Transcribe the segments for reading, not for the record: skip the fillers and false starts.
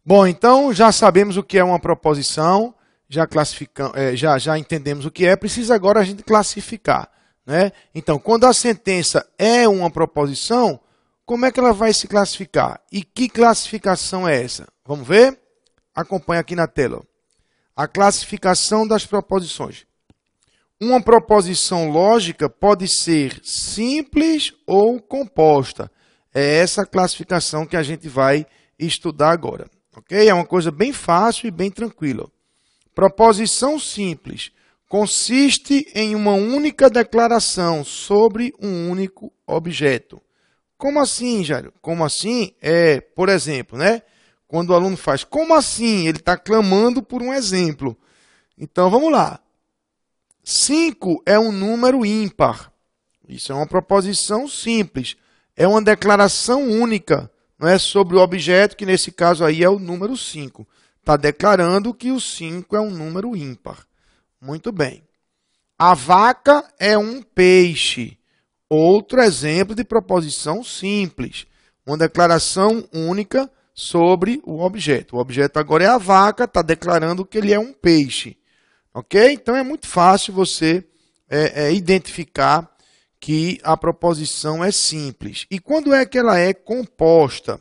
Bom, então já sabemos o que é uma proposição, já classificamos, já entendemos o que é, precisa agora a gente classificar, né? Então, quando a sentença é uma proposição, como é que ela vai se classificar? E que classificação é essa? Vamos ver? Acompanha aqui na tela. A classificação das proposições. Uma proposição lógica pode ser simples ou composta. É essa classificação que a gente vai estudar agora. Ok? É uma coisa bem fácil e bem tranquila. Proposição simples consiste em uma única declaração sobre um único objeto. Como assim, Jairo? Como assim? Por exemplo, né? Quando o aluno faz, como assim? Ele está clamando por um exemplo. Então, vamos lá. 5 é um número ímpar. Isso é uma proposição simples. É uma declaração única, não é, sobre o objeto, que nesse caso aí é o número 5. Está declarando que o 5 é um número ímpar. Muito bem. A vaca é um peixe. Outro exemplo de proposição simples. Uma declaração única sobre o objeto. O objeto agora é a vaca, está declarando que ele é um peixe. Ok? Então é muito fácil você identificar que a proposição é simples. E quando é que ela é composta?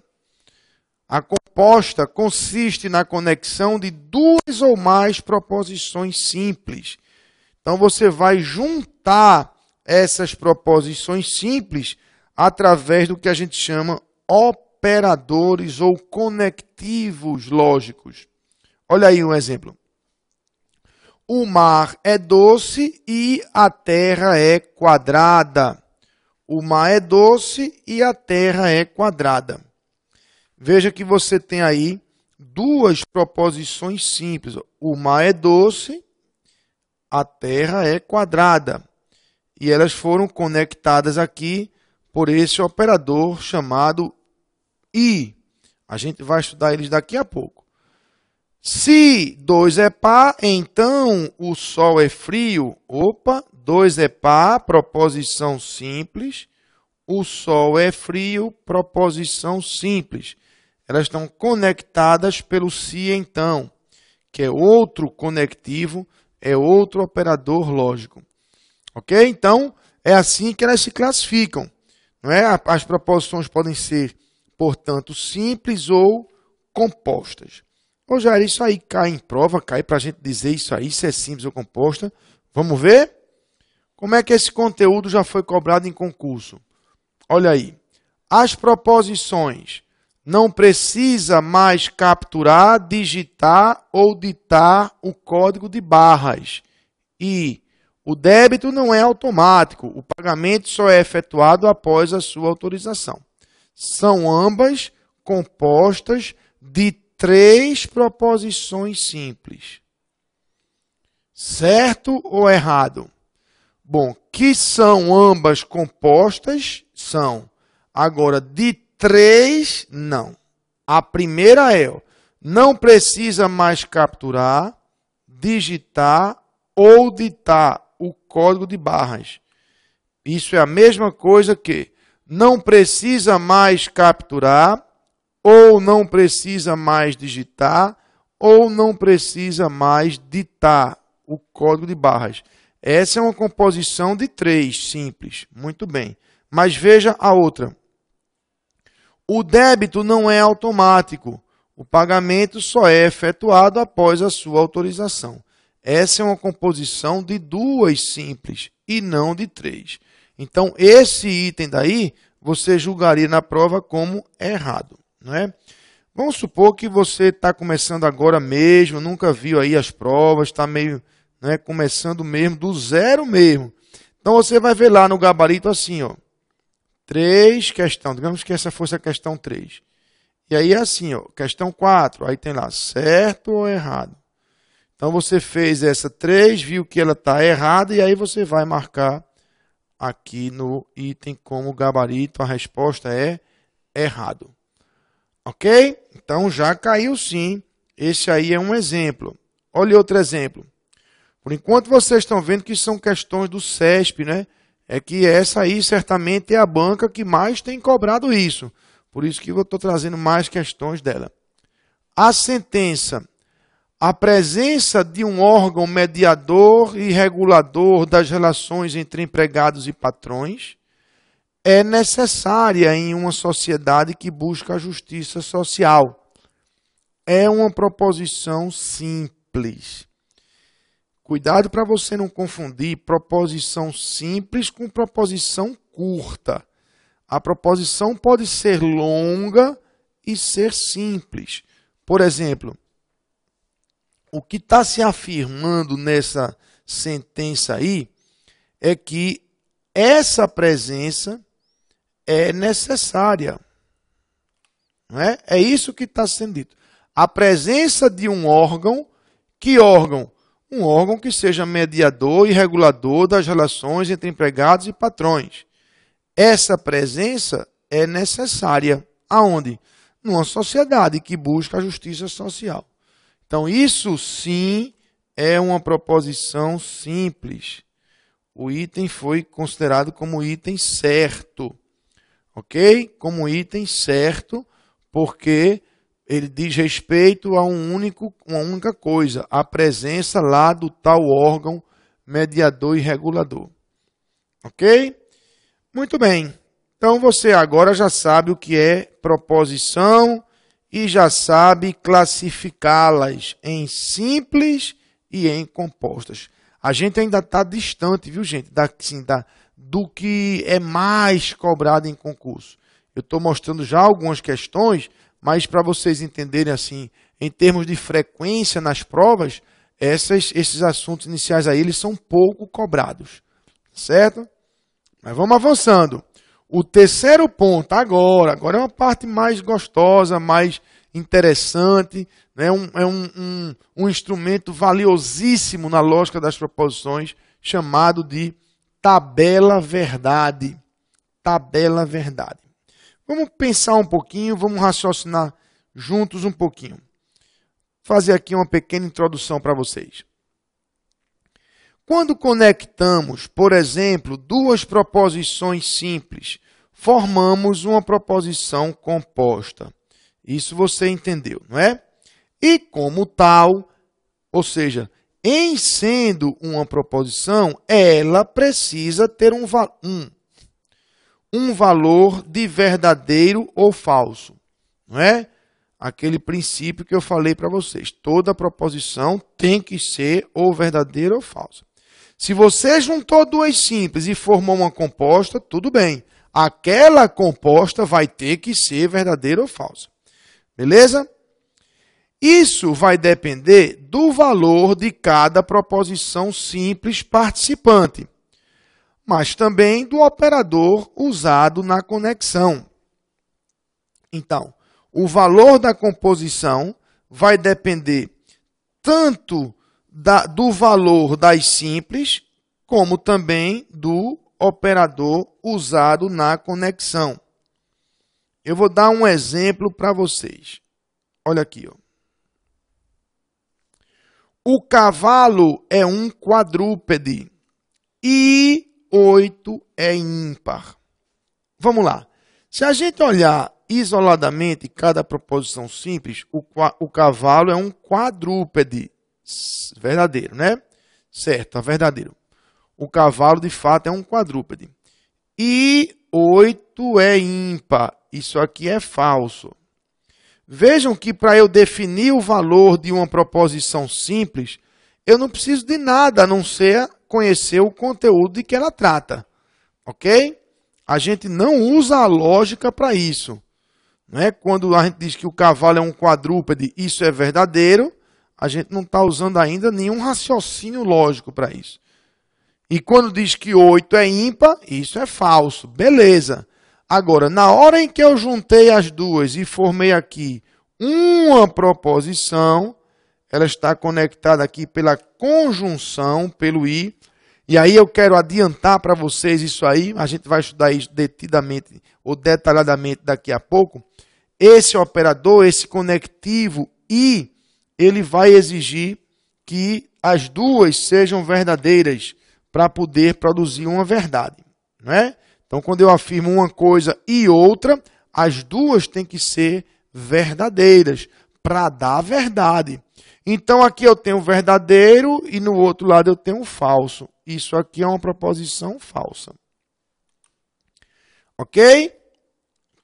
A composta consiste na conexão de duas ou mais proposições simples. Então você vai juntar essas proposições simples através do que a gente chama operadores ou conectivos lógicos. Olha aí um exemplo. O mar é doce e a terra é quadrada. O mar é doce e a terra é quadrada. Veja que você tem aí duas proposições simples. O mar é doce, a terra é quadrada. E elas foram conectadas aqui por esse operador chamado I. A gente vai estudar eles daqui a pouco. Se 2 é par, então o sol é frio. Opa, 2 é par, proposição simples. O sol é frio, proposição simples. Elas estão conectadas pelo se então, que é outro conectivo, é outro operador lógico. Ok? Então, é assim que elas se classificam. Não é? As proposições podem ser, portanto, simples ou compostas. Ô, Jair, isso aí cai em prova, cai para a gente dizer isso aí, se é simples ou composta. Vamos ver? Como é que esse conteúdo já foi cobrado em concurso? Olha aí. As proposições não precisa mais capturar, digitar ou ditar o código de barras. E o débito não é automático. O pagamento só é efetuado após a sua autorização. São ambas compostas de 3 proposições simples. Certo ou errado? Bom, que são ambas compostas? São. Agora, de 3, não. A primeira é, não precisa mais capturar, digitar ou ditar o código de barras. Isso é a mesma coisa que não precisa mais capturar, ou não precisa mais digitar, ou não precisa mais ditar o código de barras. Essa é uma composição de 3, simples. Muito bem. Mas veja a outra. O débito não é automático. O pagamento só é efetuado após a sua autorização. Essa é uma composição de 2 simples e não de 3. Então, esse item daí, você julgaria na prova como errado. Não é? Vamos supor que você está começando agora mesmo, nunca viu aí as provas, está meio, né, começando mesmo, do zero mesmo. Então, você vai ver lá no gabarito assim, ó, 3 questão, digamos que essa fosse a questão 3. E aí é assim, ó, questão 4, aí tem lá, certo ou errado. Então, você fez essa 3, viu que ela está errada, e aí você vai marcar aqui no item como gabarito, a resposta é errado. Ok? Então, já caiu sim. Esse aí é um exemplo. Olha outro exemplo. Por enquanto, vocês estão vendo que são questões do CESP, né? É que essa aí, certamente, é a banca que mais tem cobrado isso. Por isso que eu estou trazendo mais questões dela. a sentença, a presença de um órgão mediador e regulador das relações entre empregados e patrões é necessária em uma sociedade que busca a justiça social. É uma proposição simples. Cuidado para você não confundir proposição simples com proposição curta. A proposição pode ser longa e ser simples. Por exemplo, o que está se afirmando nessa sentença aí é que essa presença é necessária. Não é? É isso que está sendo dito. A presença de um órgão, que órgão? Um órgão que seja mediador e regulador das relações entre empregados e patrões. Essa presença é necessária. Aonde? Numa sociedade que busca a justiça social. Então, isso sim é uma proposição simples. O item foi considerado como item certo. Ok? Como item certo, porque ele diz respeito a uma única coisa, a presença lá do tal órgão mediador e regulador. Ok? Muito bem. Então você agora já sabe o que é proposição e já sabe classificá-las em simples e em compostas. A gente ainda está distante, viu, gente, do que é mais cobrado em concurso. Eu estou mostrando já algumas questões, mas para vocês entenderem assim, em termos de frequência nas provas, esses assuntos iniciais aí, eles são pouco cobrados, certo? Mas vamos avançando. O terceiro ponto, agora é uma parte mais gostosa, mais interessante, né? Um instrumento valiosíssimo na lógica das proposições, chamado de tabela verdade. Tabela verdade. Vamos pensar um pouquinho, vamos raciocinar juntos um pouquinho. Vou fazer aqui uma pequena introdução para vocês. Quando conectamos, por exemplo, duas proposições simples, formamos uma proposição composta. Isso você entendeu, não é? E como tal, ou seja, em sendo uma proposição, ela precisa ter um valor de verdadeiro ou falso, não é? Aquele princípio que eu falei para vocês. Toda proposição tem que ser ou verdadeira ou falsa. Se você juntou duas simples e formou uma composta, tudo bem. Aquela composta vai ter que ser verdadeira ou falsa. Beleza? Isso vai depender do valor de cada proposição simples participante, mas também do operador usado na conexão. Então, o valor da composição vai depender tanto do valor das simples, como também do operador usado na conexão. Eu vou dar um exemplo para vocês. Olha aqui, ó. O cavalo é um quadrúpede e 8 é ímpar. Vamos lá. Se a gente olhar isoladamente cada proposição simples, o cavalo é um quadrúpede. Verdadeiro, né? Certo, é verdadeiro. O cavalo, de fato, é um quadrúpede. E 8 é ímpar. Isso aqui é falso. Vejam que para eu definir o valor de uma proposição simples, eu não preciso de nada, a não ser conhecer o conteúdo de que ela trata. Ok? A gente não usa a lógica para isso. Não é? Quando a gente diz que o cavalo é um quadrúpede, isso é verdadeiro, a gente não está usando ainda nenhum raciocínio lógico para isso. E quando diz que 8 é ímpar, isso é falso. Beleza. Agora, na hora em que eu juntei as duas e formei aqui uma proposição, ela está conectada aqui pela conjunção, pelo i. E aí eu quero adiantar para vocês isso aí, a gente vai estudar isso detidamente ou detalhadamente daqui a pouco. Esse operador, esse conectivo i, ele vai exigir que as duas sejam verdadeiras para poder produzir uma verdade, não é? Então, quando eu afirmo uma coisa e outra, as duas têm que ser verdadeiras para dar a verdade. Então aqui eu tenho verdadeiro e no outro lado eu tenho falso. Isso aqui é uma proposição falsa. Ok?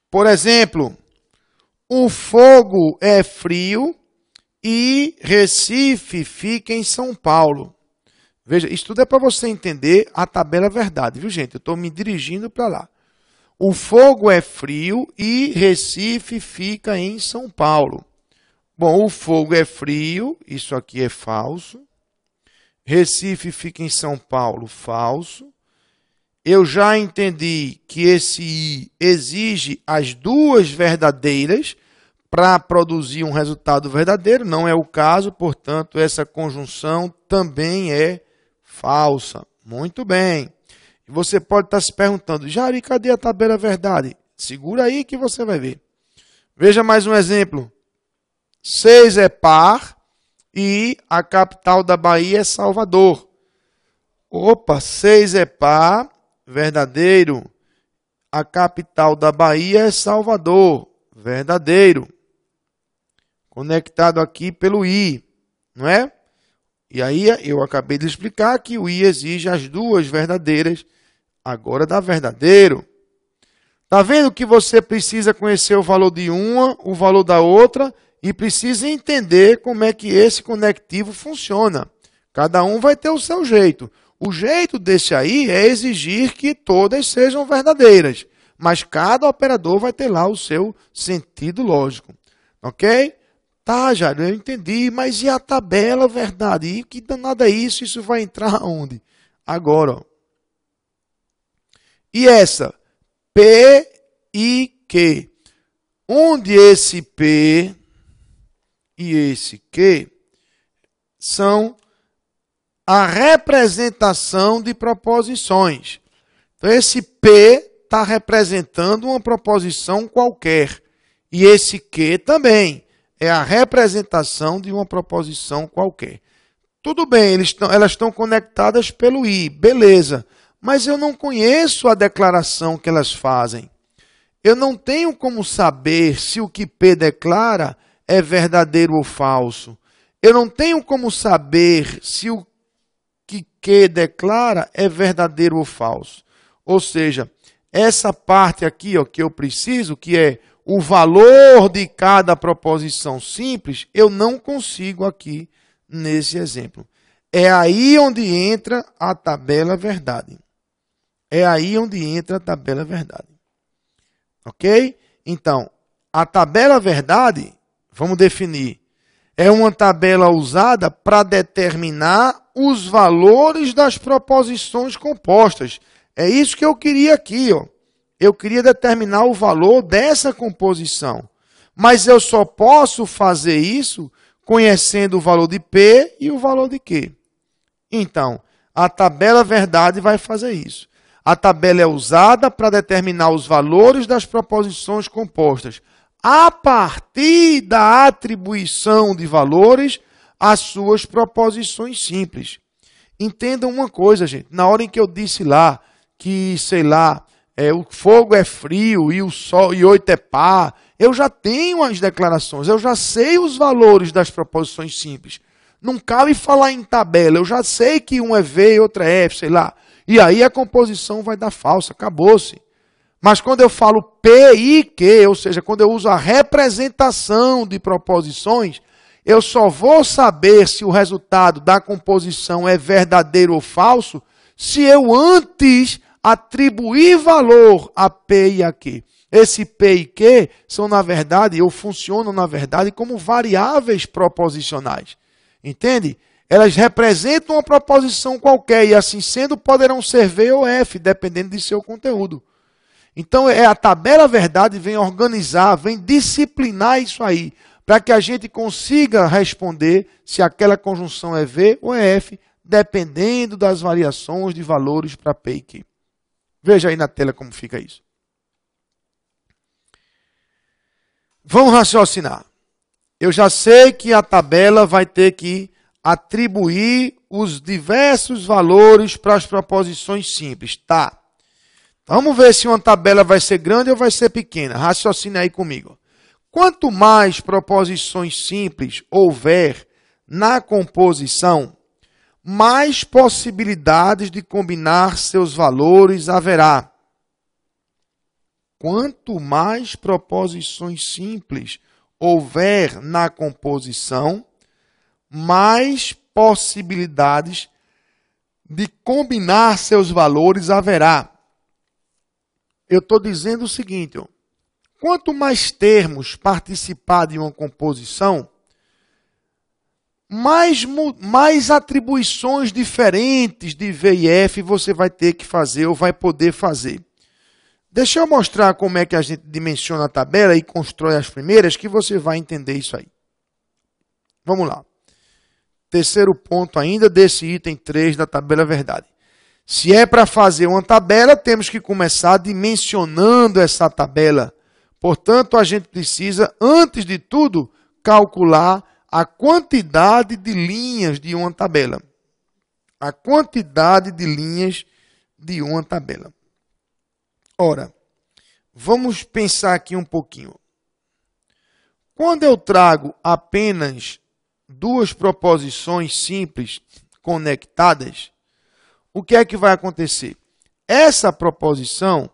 Por exemplo, o fogo é frio e Recife fica em São Paulo. Veja, isso tudo é para você entender a tabela verdade, viu, gente? Eu estou me dirigindo para lá. O fogo é frio e Recife fica em São Paulo. Bom, o fogo é frio, isso aqui é falso. Recife fica em São Paulo, falso. Eu já entendi que esse I exige as duas verdadeiras para produzir um resultado verdadeiro. Não é o caso, portanto, essa conjunção também é falsa. Muito bem. E você pode estar se perguntando, Jari, cadê a tabela verdade? Segura aí que você vai ver. Veja mais um exemplo. 6 é par e a capital da Bahia é Salvador. Opa, 6 é par, verdadeiro. A capital da Bahia é Salvador, verdadeiro. Conectado aqui pelo I, não é? E aí eu acabei de explicar que o I exige as duas verdadeiras, agora dá verdadeiro. Está vendo que você precisa conhecer o valor de uma, o valor da outra, e precisa entender como é que esse conectivo funciona. Cada um vai ter o seu jeito. O jeito desse aí é exigir que todas sejam verdadeiras, mas cada operador vai ter lá o seu sentido lógico. Ok? Tá, Jairo, eu entendi, mas e a tabela verdade? E que danada é isso? Isso vai entrar onde? Agora, ó. E essa? P e Q. Onde esse P e esse Q são a representação de proposições. Então, esse P está representando uma proposição qualquer. E esse Q também é a representação de uma proposição qualquer. Tudo bem, elas estão conectadas pelo I, beleza. Mas eu não conheço a declaração que elas fazem. Eu não tenho como saber se o que P declara é verdadeiro ou falso. Eu não tenho como saber se o que Q declara é verdadeiro ou falso. Ou seja, essa parte aqui ó, que eu preciso, que é o valor de cada proposição simples, eu não consigo aqui nesse exemplo. É aí onde entra a tabela verdade. É aí onde entra a tabela verdade. Ok? Então, a tabela verdade, vamos definir, é uma tabela usada para determinar os valores das proposições compostas. É isso que eu queria aqui, ó. Eu queria determinar o valor dessa composição. Mas eu só posso fazer isso conhecendo o valor de P e o valor de Q. Então, a tabela verdade vai fazer isso. A tabela é usada para determinar os valores das proposições compostas a partir da atribuição de valores às suas proposições simples. Entendam uma coisa, gente. Na hora em que eu disse lá que, sei lá, o fogo é frio e o sol e 8 é par, eu já tenho as declarações, eu já sei os valores das proposições simples. Não cabe falar em tabela, eu já sei que um é V e outro é F, sei lá. E aí a composição vai dar falsa, acabou-se. Mas quando eu falo P e Q, ou seja, quando eu uso a representação de proposições, eu só vou saber se o resultado da composição é verdadeiro ou falso se eu antes atribuir valor a P e a Q. Esse P e Q são, na verdade, ou funcionam, na verdade, como variáveis proposicionais. Entende? Elas representam uma proposição qualquer e, assim sendo, poderão ser V ou F, dependendo de seu conteúdo. Então, a tabela verdade vem organizar, vem disciplinar isso aí, para que a gente consiga responder se aquela conjunção é V ou é F, dependendo das variações de valores para P e Q. Veja aí na tela como fica isso. Vamos raciocinar. Eu já sei que a tabela vai ter que atribuir os diversos valores para as proposições simples. Tá. Vamos ver se uma tabela vai ser grande ou vai ser pequena. Raciocine aí comigo. Quanto mais proposições simples houver na composição, mais possibilidades de combinar seus valores haverá. Quanto mais proposições simples houver na composição, mais possibilidades de combinar seus valores haverá. Eu estou dizendo o seguinte, ó, quanto mais termos participar de uma composição, mais atribuições diferentes de V e F você vai ter que fazer ou vai poder fazer. Deixa eu mostrar como é que a gente dimensiona a tabela e constrói as primeiras, que você vai entender isso aí. Vamos lá. Terceiro ponto ainda desse item 3 da tabela verdade. Se é para fazer uma tabela, temos que começar dimensionando essa tabela. Portanto, a gente precisa, antes de tudo, calcular a quantidade de linhas de uma tabela. A quantidade de linhas de uma tabela. Ora, vamos pensar aqui um pouquinho. Quando eu trago apenas duas proposições simples conectadas, o que é que vai acontecer? Essa proposição,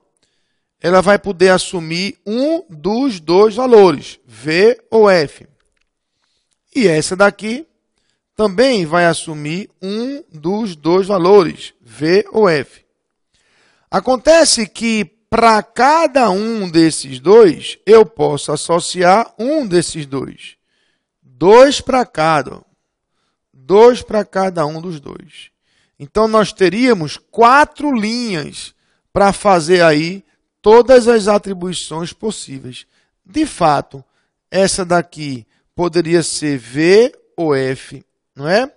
ela vai poder assumir um dos dois valores, V ou F. E essa daqui também vai assumir um dos dois valores, V ou F. Acontece que para cada um desses dois, eu posso associar um desses dois. 2 para cada. 2 para cada um dos dois. Então, nós teríamos 4 linhas para fazer aí todas as atribuições possíveis. De fato, essa daqui poderia ser V ou F, não é?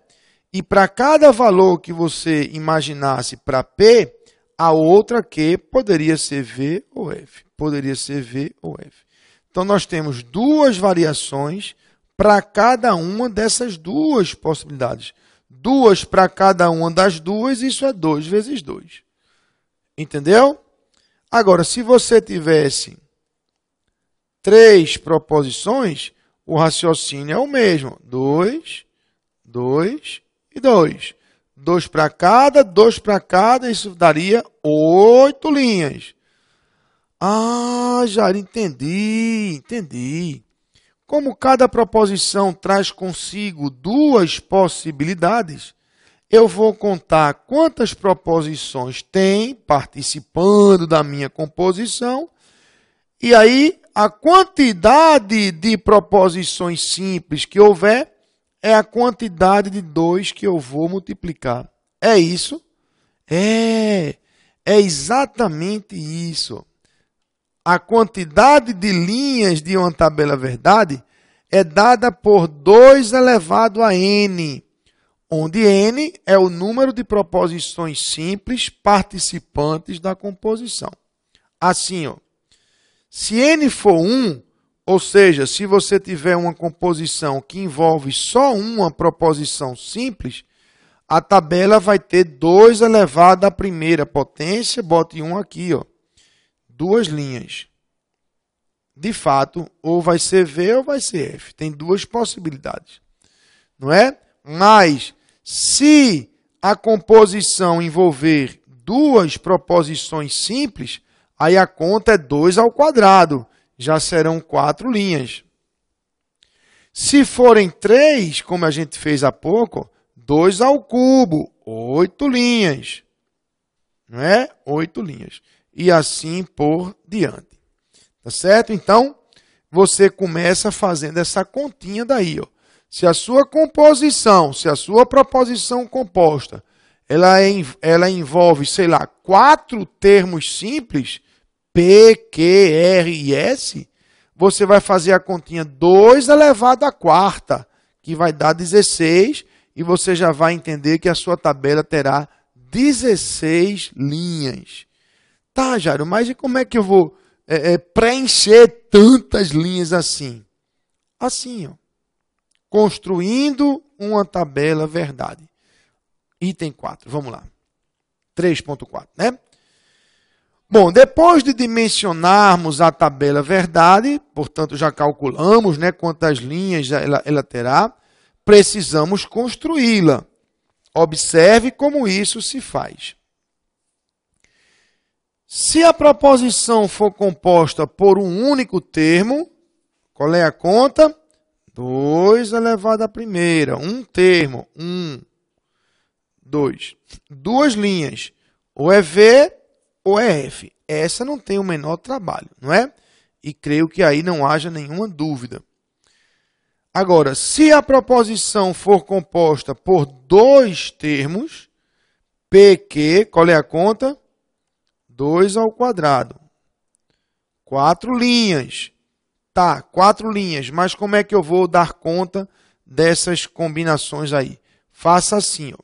E para cada valor que você imaginasse para P, a outra Q poderia ser V ou F. Poderia ser V ou F. Então, nós temos duas variações para cada uma dessas duas possibilidades. 2 para cada uma das duas, isso é 2 vezes 2. Entendeu? Agora, se você tivesse 3 proposições, o raciocínio é o mesmo. 2, 2 e 2. 2 para cada, isso daria 8 linhas. Ah, já entendi. Como cada proposição traz consigo duas possibilidades, eu vou contar quantas proposições tem participando da minha composição, e aí a quantidade de proposições simples que houver é a quantidade de 2 que eu vou multiplicar. É isso? É exatamente isso. A quantidade de linhas de uma tabela verdade é dada por 2 elevado a n, onde n é o número de proposições simples participantes da composição. Assim, ó, se n for 1, ou seja, se você tiver uma composição que envolve só uma proposição simples, a tabela vai ter 2 elevado à primeira potência, bote 1 aqui, ó. 2 linhas. De fato, ou vai ser V ou vai ser F. Tem duas possibilidades. Não é? Mas, se a composição envolver duas proposições simples, aí a conta é 2 ao quadrado. Já serão 4 linhas. Se forem 3, como a gente fez há pouco, 2 ao cubo, 8 linhas. Não é? 8 linhas. E assim por diante. Tá certo? Então, você começa fazendo essa continha daí, ó. Se a sua composição, se a sua proposição composta, ela envolve, sei lá, 4 termos simples, P, Q, R e S, você vai fazer a continha 2 elevado à quarta, que vai dar 16, e você já vai entender que a sua tabela terá 16 linhas. Tá, Jairo, mas e como é que eu vou preencher tantas linhas assim? Assim, ó. Construindo uma tabela verdade. Item 4, vamos lá. 3.4, né? Bom, depois de dimensionarmos a tabela verdade, portanto já calculamos, né, quantas linhas ela terá, precisamos construí-la. Observe como isso se faz. Se a proposição for composta por um único termo, qual é a conta? 2 elevado à primeira. Um termo. 1, 2. Duas linhas. Ou é V ou é F. Essa não tem o menor trabalho, não é? E creio que aí não haja nenhuma dúvida. Agora, se a proposição for composta por dois termos, PQ, qual é a conta? 2 ao quadrado. 4 linhas. Tá, 4 linhas. Mas como é que eu vou dar conta dessas combinações aí? Faça assim, ó.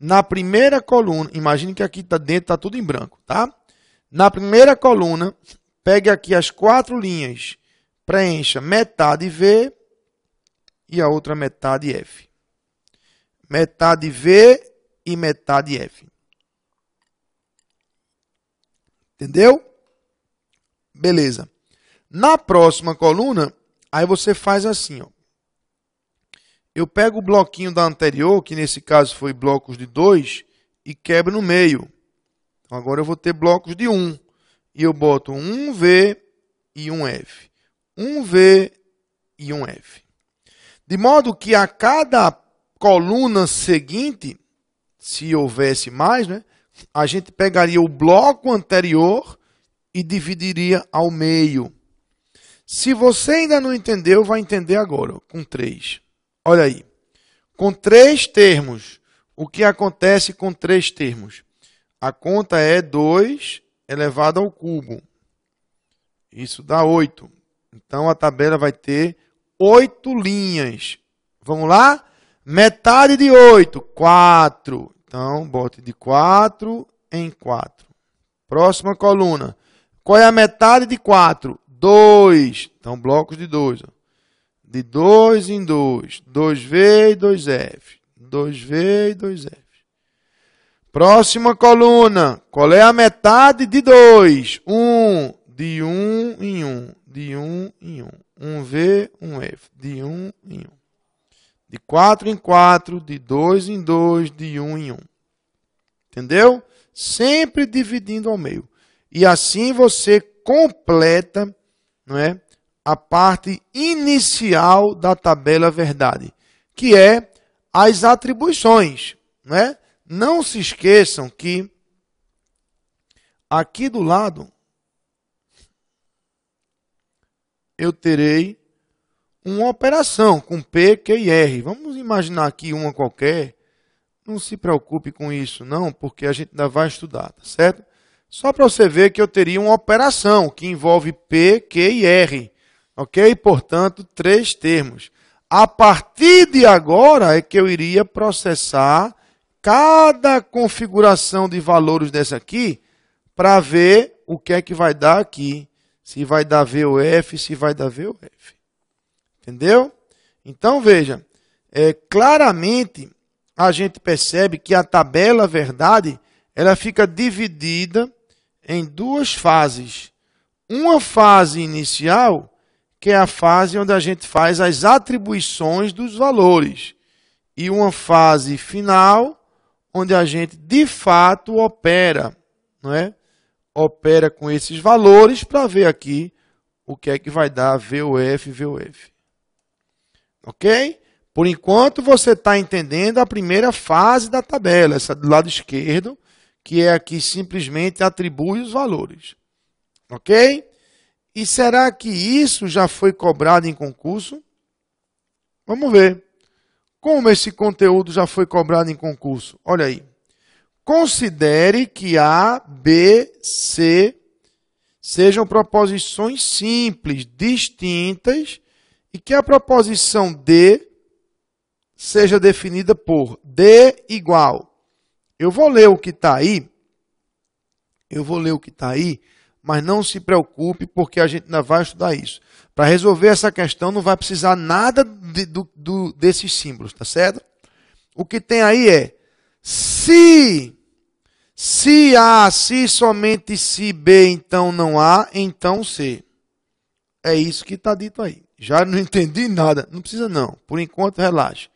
Na primeira coluna, imagine que aqui dentro está tudo em branco, tá? Na primeira coluna, pegue aqui as 4 linhas, preencha metade V e a outra metade F. Metade V e metade F. Entendeu? Beleza. Na próxima coluna, aí você faz assim, ó. Eu pego o bloquinho da anterior, que nesse caso foi blocos de 2, e quebro no meio. Então, agora eu vou ter blocos de 1. E eu boto um V e um F. Um V e um F. De modo que a cada coluna seguinte, se houvesse mais, né, a gente pegaria o bloco anterior e dividiria ao meio. Se você ainda não entendeu, vai entender agora, ó, com 3. Olha aí. Com 3 termos, o que acontece com 3 termos? A conta é 2 elevado ao cubo. Isso dá 8. Então, a tabela vai ter 8 linhas. Vamos lá? Metade de 8, 4. Então, bote de 4 em 4. Próxima coluna. Qual é a metade de 4? 2. Então, blocos de 2. De 2 em 2. 2V e 2F. 2V e 2F. Próxima coluna. Qual é a metade de 2? 1. De 1 em 1. De 1 em 1. 1V, 1F. De 1 em 1. De 4 em 4. De 2 em 2. De 1 em 1. Entendeu? Sempre dividindo ao meio. E assim você completa, não é, a parte inicial da tabela verdade, que é as atribuições. Não é? Não se esqueçam que aqui do lado eu terei uma operação com P, Q e R. Vamos imaginar aqui uma qualquer. Não se preocupe com isso, não, porque a gente ainda vai estudar, tá certo? Só para você ver que eu teria uma operação que envolve P, Q e R. Ok? Portanto, 3 termos. A partir de agora é que eu iria processar cada configuração de valores dessa aqui para ver o que é que vai dar aqui. Se vai dar V ou F, se vai dar V ou F. Entendeu? Então, veja, claramente a gente percebe que a tabela verdade ela fica dividida em 2 fases. Uma fase inicial, que é a fase onde a gente faz as atribuições dos valores. E uma fase final, onde a gente de fato opera, não é? Opera com esses valores para ver aqui o que é que vai dar VOF, VOF. Ok? Por enquanto você está entendendo a primeira fase da tabela, essa do lado esquerdo, que é aqui simplesmente atribui os valores. Ok? E será que isso já foi cobrado em concurso? Vamos ver. Como esse conteúdo já foi cobrado em concurso? Olha aí. Considere que A, B, C sejam proposições simples, distintas, e que a proposição D seja definida por D igual. Eu vou ler o que está aí. Mas não se preocupe, porque a gente ainda vai estudar isso. Para resolver essa questão, não vai precisar nada desses símbolos, tá certo? O que tem aí é, se Se A, se somente se B, então não A, então C. É isso que está dito aí. Já não entendi nada. Não precisa não. Por enquanto, relaxe.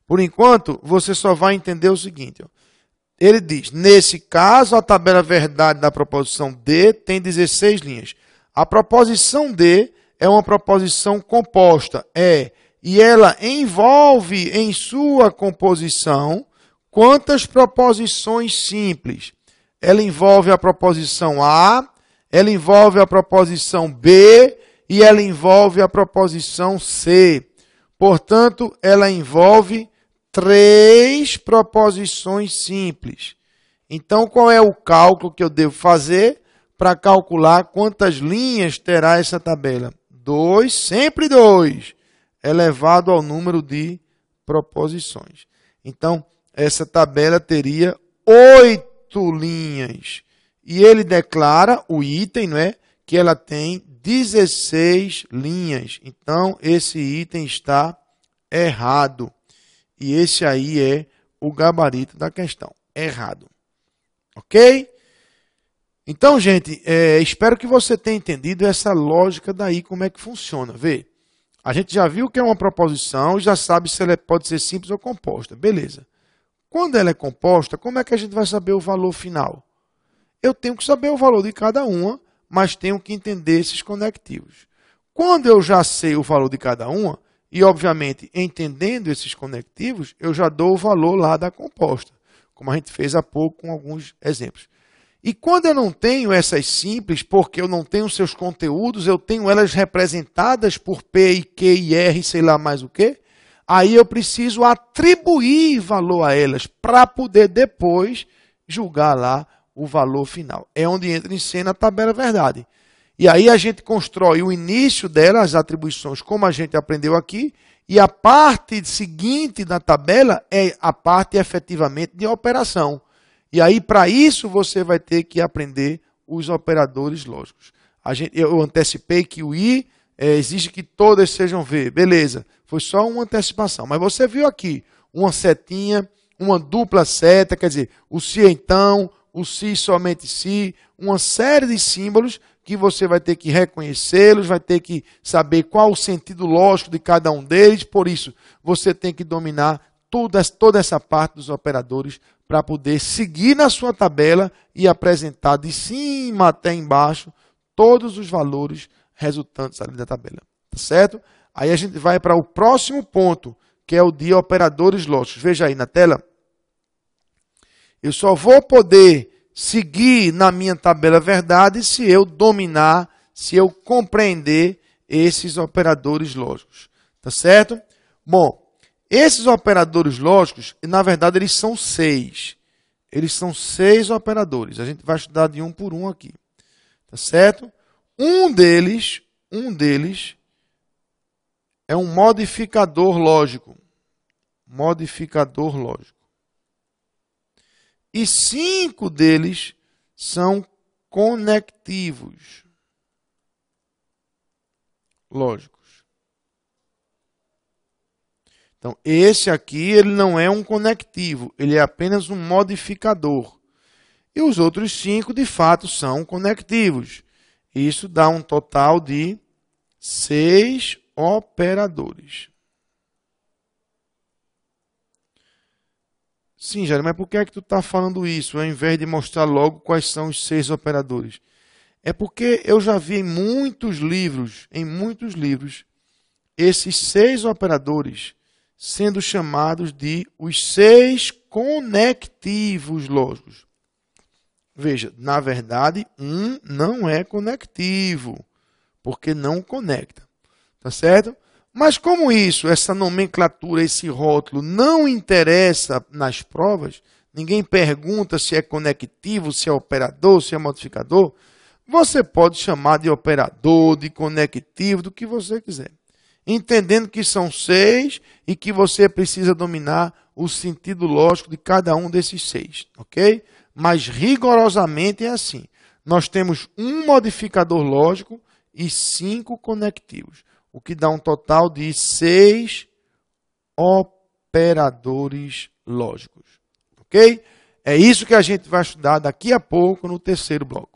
Por enquanto, você só vai entender o seguinte. Ó. Ele diz, nesse caso, a tabela verdade da proposição D tem 16 linhas. A proposição D é uma proposição composta. E ela envolve em sua composição quantas proposições simples? Ela envolve a proposição A, ela envolve a proposição B e ela envolve a proposição C. Portanto, ela envolve 3 proposições simples. Então, qual é o cálculo que eu devo fazer para calcular quantas linhas terá essa tabela? 2, sempre 2, elevado ao número de proposições. Então, essa tabela teria 8 linhas. E ele declara, o item, não é, que ela tem 16 linhas. Então, esse item está errado. E esse aí é o gabarito da questão. Errado. Ok? Então, gente, espero que você tenha entendido essa lógica daí, como é que funciona. Vê, a gente já viu que é uma proposição, já sabe se ela pode ser simples ou composta. Beleza. Quando ela é composta, como é que a gente vai saber o valor final? Eu tenho que saber o valor de cada uma, mas tenho que entender esses conectivos. Quando eu já sei o valor de cada uma, e obviamente entendendo esses conectivos, eu já dou o valor lá da composta, como a gente fez há pouco com alguns exemplos. E quando eu não tenho essas simples, porque eu não tenho seus conteúdos, eu tenho elas representadas por P, e Q e R, sei lá mais o quê, aí eu preciso atribuir valor a elas para poder depois julgar lá o valor final. É onde entra em cena a tabela verdade. E aí a gente constrói o início dela, as atribuições, como a gente aprendeu aqui, e a parte seguinte da tabela é a parte efetivamente de operação. E aí, para isso, você vai ter que aprender os operadores lógicos. Eu antecipei que o I exige que todas sejam V. Beleza, foi só uma antecipação. Mas você viu aqui uma setinha, uma dupla seta, quer dizer, o se então, o se somente se, uma série de símbolos que você vai ter que reconhecê-los, vai ter que saber qual o sentido lógico de cada um deles. Por isso, você tem que dominar toda essa parte dos operadores para poder seguir na sua tabela e apresentar de cima até embaixo todos os valores resultantes ali da tabela. Tá certo? Aí a gente vai para o próximo ponto, que é o de operadores lógicos. Veja aí na tela. Eu só vou poder seguir na minha tabela verdade se eu dominar, se eu compreender esses operadores lógicos. Tá certo? Bom, esses operadores lógicos, na verdade, eles são 6. Eles são 6 operadores. A gente vai estudar de um por um aqui. Tá certo? Um deles é um modificador lógico. Modificador lógico. E 5 deles são conectivos lógicos. Então, esse aqui ele não é um conectivo, ele é apenas um modificador. E os outros 5, de fato, são conectivos. Isso dá um total de 6 operadores. Sim, Jair, mas por que é que tu está falando isso, ao invés de mostrar logo quais são os 6 operadores? É porque eu já vi em muitos livros, esses 6 operadores sendo chamados de os 6 conectivos lógicos. Veja, na verdade, um não é conectivo, porque não conecta. Tá certo? Mas como isso, essa nomenclatura, esse rótulo não interessa nas provas, ninguém pergunta se é conectivo, se é operador, se é modificador, você pode chamar de operador, de conectivo, do que você quiser. Entendendo que são 6 e que você precisa dominar o sentido lógico de cada um desses 6, ok? Mas rigorosamente é assim. Nós temos um modificador lógico e 5 conectivos, o que dá um total de 6 operadores lógicos, ok? É isso que a gente vai estudar daqui a pouco no terceiro bloco.